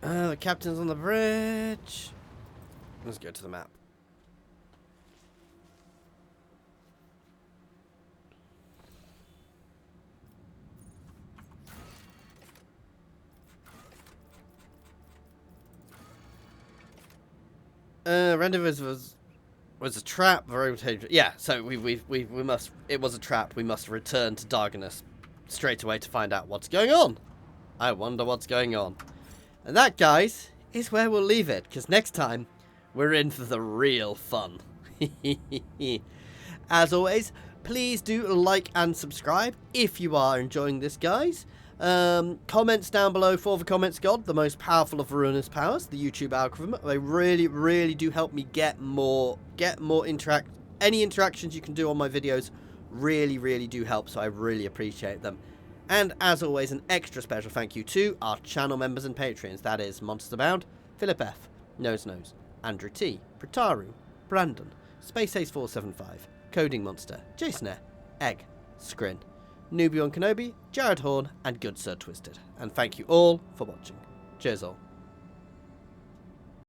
The captain's on the bridge. Let's go to the map. Rendezvous was a trap. Yeah, so we must. It was a trap. We must return to Darganus straight away to find out what's going on. I wonder what's going on. And that, guys, is where we'll leave it, because next time, we're in for the real fun. As always, please do like and subscribe if you are enjoying this, guys. Comments down below for the Comments God, the most powerful of Ruinous powers, the YouTube algorithm. They really, really do help me get more any interactions you can do on my videos really, really do help, so I really appreciate them. And as always, an extra special thank you to our channel members and patrons. That is Monster Bound, Philip F, Nose, Andrew T, Pritaru, Brandon, Space Ace 475, Coding Monster, Jason Air, Egg, Scrin, Nubion Kenobi, Jared Horn, and Good Sir Twisted. And thank you all for watching. Cheers all.